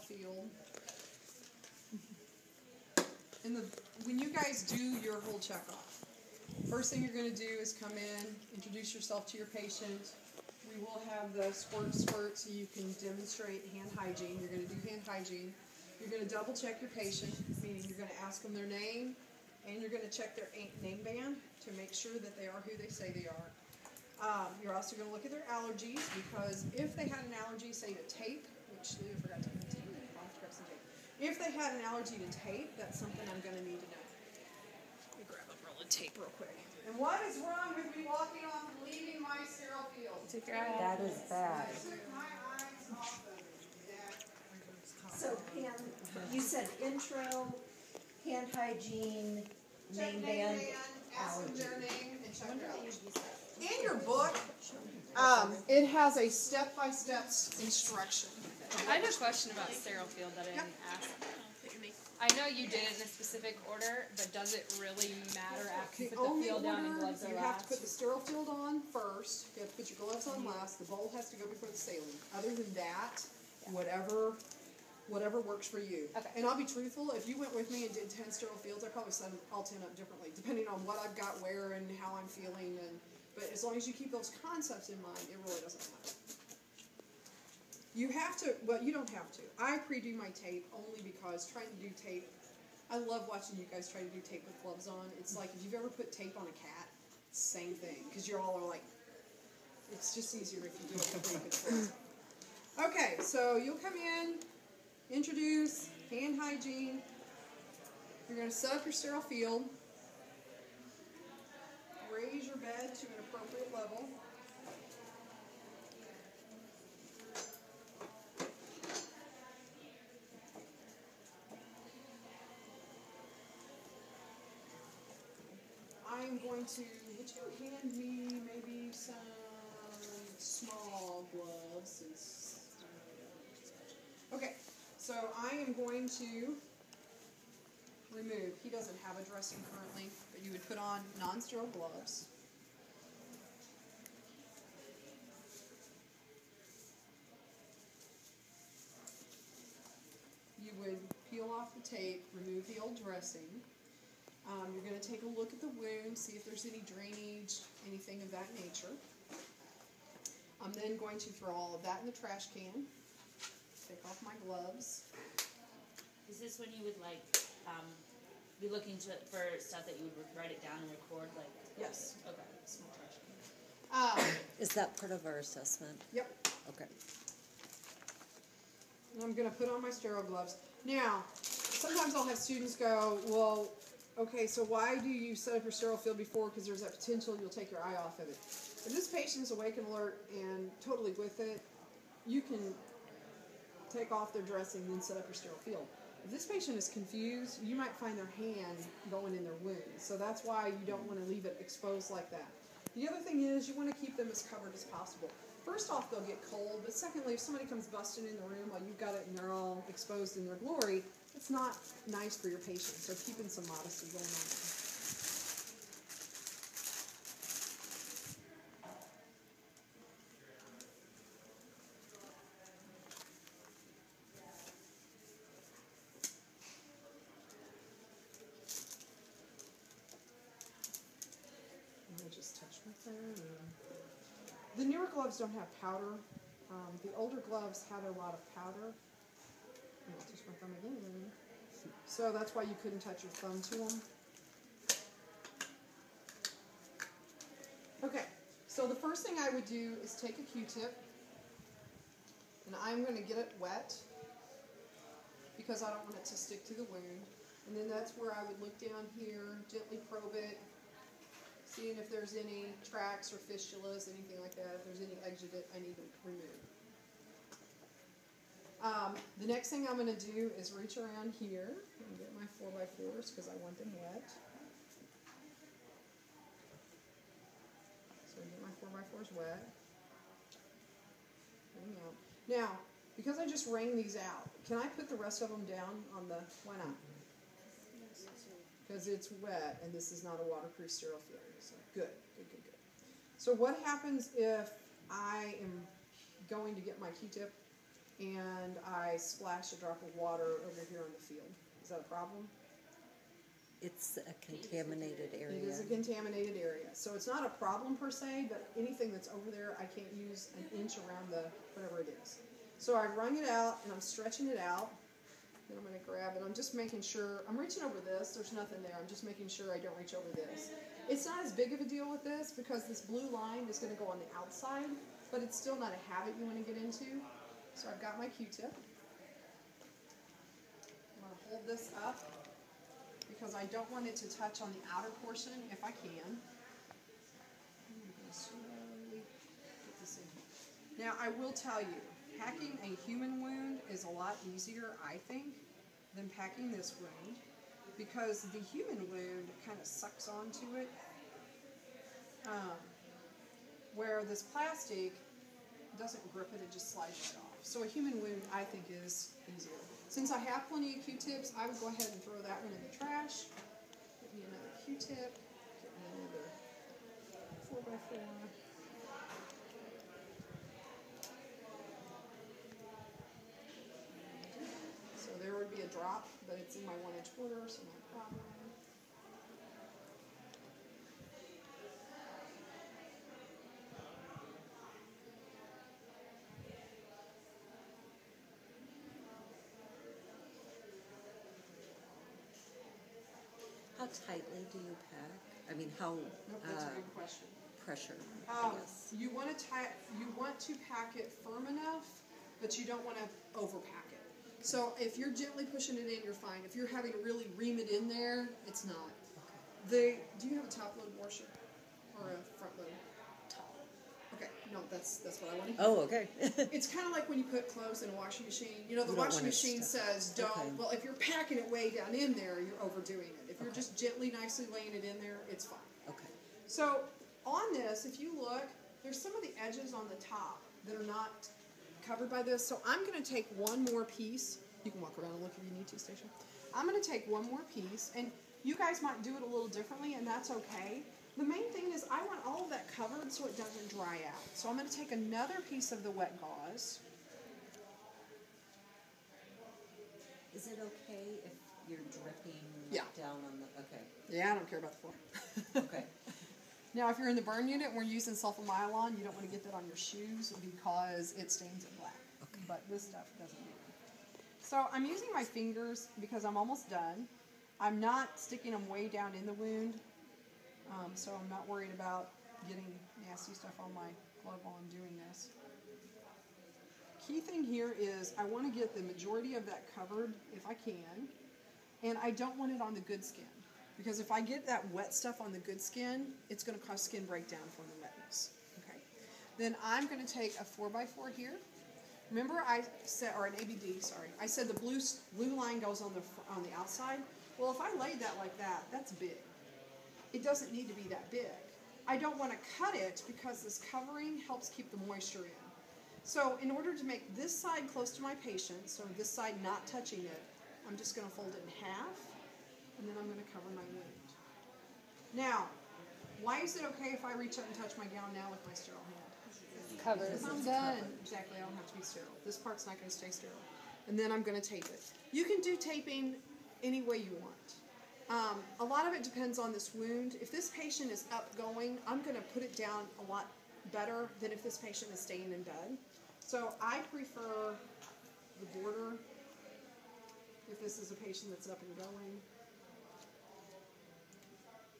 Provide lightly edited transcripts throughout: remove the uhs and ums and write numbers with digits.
field. And when you guys do your whole checkoff, first thing you're going to do is come in, introduce yourself to your patient. We will have the squirt so you can demonstrate hand hygiene. You're going to do hand hygiene. You're going to double check your patient, meaning you're going to ask them their name, and you're going to check their name band to make sure that they are who they say they are. You're also going to look at their allergies, because if they had an allergy, say to tape, which I forgot to tape. If they had an allergy to tape, that's something I'm going to need to know. Let me grab a roll of tape real quick. And what is wrong with me walking off and leaving my sterile field? Take your eye off. That is bad. I took my eyes off of it. So Pam, you said intro, hand hygiene, name band, ask them allergy. their name, and check their allergies. In your book, it has a step-by-step instruction. I have a question about sterile field that I didn't ask. I know you did it in a specific order, but does it really matter after you put the field down and gloves are you have to put last? the sterile field on first. You have to put your gloves on last. The bowl has to go before the saline. Other than that, whatever works for you. Okay. And I'll be truthful, if you went with me and did 10 sterile fields, I'd probably set all 10 up differently, depending on what I've got where and how I'm feeling. But as long as you keep those concepts in mind, it really doesn't matter. You have to, well, you don't have to. I pre-do my tape only because trying to do tape, I love watching you guys try to do tape with gloves on. It's like if you've ever put tape on a cat, same thing, because you're all like, it's just easier if you do it before you put gloves on. Okay, so you'll come in, introduce, hand hygiene. You're going to set up your sterile field. Raise your bed to an appropriate level. I'm going to, would you hand me maybe some small gloves? Okay, so I am going to remove, he doesn't have a dressing currently, but you would put on non-sterile gloves. You would peel off the tape, remove the old dressing. You're going to take a look at the wound, see if there's any drainage, anything of that nature. I'm then going to throw all of that in the trash can. Take off my gloves. Is this when you would be looking for stuff that you would write it down and record? Yes. Okay. Small trash can. Is that part of our assessment? Yep. Okay. And I'm going to put on my sterile gloves. Now, sometimes I'll have students go, well, okay, so why do you set up your sterile field before? Because there's that potential you'll take your eye off of it. If this patient's awake and alert and totally with it, you can take off their dressing and then set up your sterile field. If this patient is confused, you might find their hand going in their wound. So that's why you don't want to leave it exposed like that. The other thing is you want to keep them as covered as possible. First off, they'll get cold, but secondly, if somebody comes busting in the room while you've got it and they're all exposed in their glory, it's not nice for your patient. So keeping some modesty going on there. Just touch with them. The newer gloves don't have powder. The older gloves had a lot of powder. And I'll touch my thumb again. So that's why you couldn't touch your thumb to them. Okay, so the first thing I would do is take a Q-tip, and I'm going to get it wet because I don't want it to stick to the wound. And then that's where I would look down here, gently probe it, seeing if there's any tracks or fistulas, anything like that. If there's any exudate I need to remove. The next thing I'm going to do is reach around here and get my 4x4s because I want them wet. So get my 4x4s wet. Bring them out. Now, because I just wring these out, can I put the rest of them down on the, why not? Because it's wet and this is not a waterproof sterile field. So good. So what happens if I am going to get my Q-tip and I splash a drop of water over here on the field. Is that a problem? It's a contaminated area. It is a contaminated area. So it's not a problem per se, but anything that's over there, I can't use an inch around the whatever it is. So I wrung it out, and I'm stretching it out. Then I'm going to grab it. I'm just making sure, I'm reaching over this. There's nothing there. I'm just making sure I don't reach over this. It's not as big of a deal with this because this blue line is going to go on the outside, but it's still not a habit you want to get into. So I've got my Q-tip. I'm going to hold this up because I don't want it to touch on the outer portion if I can. I'm going to slowly get this in here. Now I will tell you, packing a human wound is a lot easier, I think, than packing this wound because the human wound kind of sucks onto it, where this plastic doesn't grip it, it just slides right off. So a human wound, I think, is easier. Since I have plenty of Q-tips, I would go ahead and throw that one in the trash. Get me another Q-tip, get me another 4x4. So there would be a drop, but it's in my 1-inch border, so no problem. How tightly do you pack? I mean, how Nope, that's a good question. pressure, I guess. You want to pack it firm enough, but you don't want to overpack it. So if you're gently pushing it in, you're fine. If you're having to really ream it in there, it's not. Do you have a top load washer or a front load? Top. Okay, no, that's what I want to hear. Oh, okay. It's kind of like when you put clothes in a washing machine. You know, the You don't washing want it machine stuck. says don't. Okay. Well, if you're packing it way down in there, you're overdoing it. If you're just gently, nicely laying it in there, it's fine. Okay. So on this, if you look, there's some of the edges on the top that are not covered by this. So I'm going to take one more piece. You can walk around and look if you need to, Stacia. I'm going to take one more piece, and you guys might do it a little differently, and that's okay. The main thing is I want all of that covered so it doesn't dry out. So I'm going to take another piece of the wet gauze. Is it okay if you're dripping Yeah. down on the, okay, Yeah, I don't care about the floor. okay. Now, if you're in the burn unit and we're using sulfamyelin, you don't want to get that on your shoes because it stains it black. Okay. But this stuff doesn't do it. So I'm using my fingers because I'm almost done. I'm not sticking them way down in the wound, so I'm not worried about getting nasty stuff on my glove while I'm doing this. Key thing here is I want to get the majority of that covered if I can, and I don't want it on the good skin. Because if I get that wet stuff on the good skin, it's going to cause skin breakdown from the wetness. Okay. Then I'm going to take a 4x4 here. Remember I said, or an ABD, sorry. I said the blue line goes on the outside. Well, if I laid that like that, that's big. It doesn't need to be that big. I don't want to cut it because this covering helps keep the moisture in. So in order to make this side close to my patient, so this side not touching it, I'm just going to fold it in half. And then I'm going to cover my wound. Now, why is it okay if I reach up and touch my gown now with my sterile hand? Covers. I'm done. Exactly, I don't have to be sterile. This part's not going to stay sterile. And then I'm going to tape it. You can do taping any way you want. A lot of it depends on this wound. If this patient is upgoing, I'm going to put it down a lot better than if this patient is staying in bed. So I prefer the border if this is a patient that's up and going.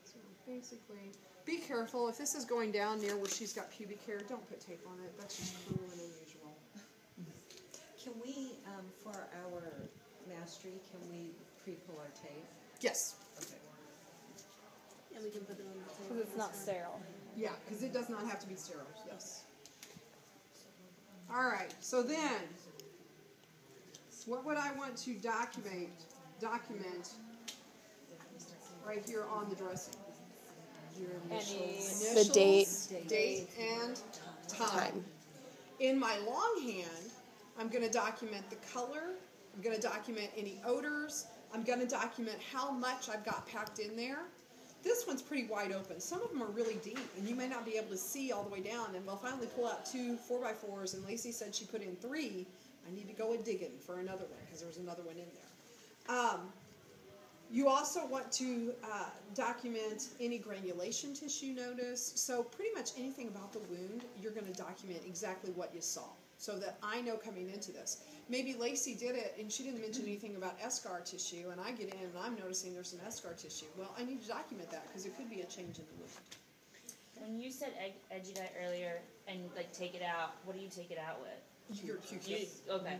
So basically, be careful. If this is going down near where she's got pubic hair, don't put tape on it. That's just cruel and unusual. Can we, for our mastery, can we pre-pull our tape? Yes. Okay. And we can put it on the table. Because it's not sterile. Yeah, because it does not have to be sterile. Yes. All right. So then, what would I want to document right here on the dressing? Your initials. The Date and time. In my long hand, I'm going to document the color. I'm going to document any odors. I'm going to document how much I've got packed in there. This one's pretty wide open. Some of them are really deep, and you may not be able to see all the way down. And we'll finally pull out 2 4x4s, and Lacey said she put in 3. I I need to go a-digging for another one because there's another one in there. You also want to document any granulation tissue notice. So pretty much anything about the wound, you're going to document exactly what you saw so that I know coming into this. Maybe Lacey did it and she didn't mention anything about eschar tissue, and I get in and I'm noticing there's some eschar tissue. Well, I need to document that because it could be a change in the wound. When you said edgedite earlier and like take it out, what do you take it out with? Your Q-tip. Okay.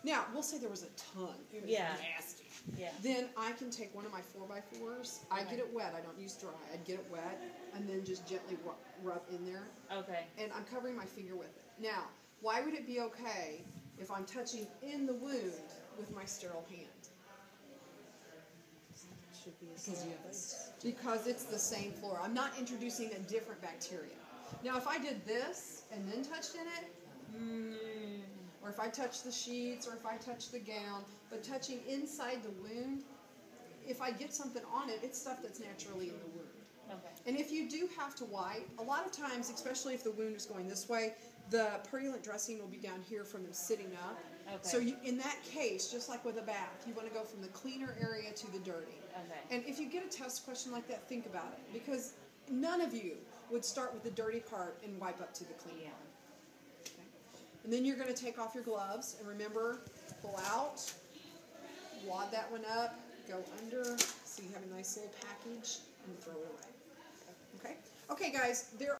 Now, we'll say there was a ton. It was nasty. Yeah. Then I can take one of my 4x4s. I get it wet. I don't use dry. I'd get it wet and then just gently rub in there. Okay. And I'm covering my finger with it. Now, why would it be okay if I'm touching in the wound with my sterile hand? Should be because it's the same flora. I'm not introducing a different bacteria. Now, if I did this and then touched in it, or if I touch the sheets, or if I touch the gown, but touching inside the wound, if I get something on it, it's stuff that's naturally in the wound. Okay. And if you do have to wipe, a lot of times, especially if the wound is going this way, the purulent dressing will be down here from them sitting up. Okay. So in that case, just like with a bath, you want to go from the cleaner area to the dirty. Okay. And if you get a test question like that, think about it, because none of you would start with the dirty part and wipe up to the clean part. Okay. And then you're going to take off your gloves, and remember, pull out, wad that one up, go under, so you have a nice little package, and throw it away. Okay? Okay, guys, there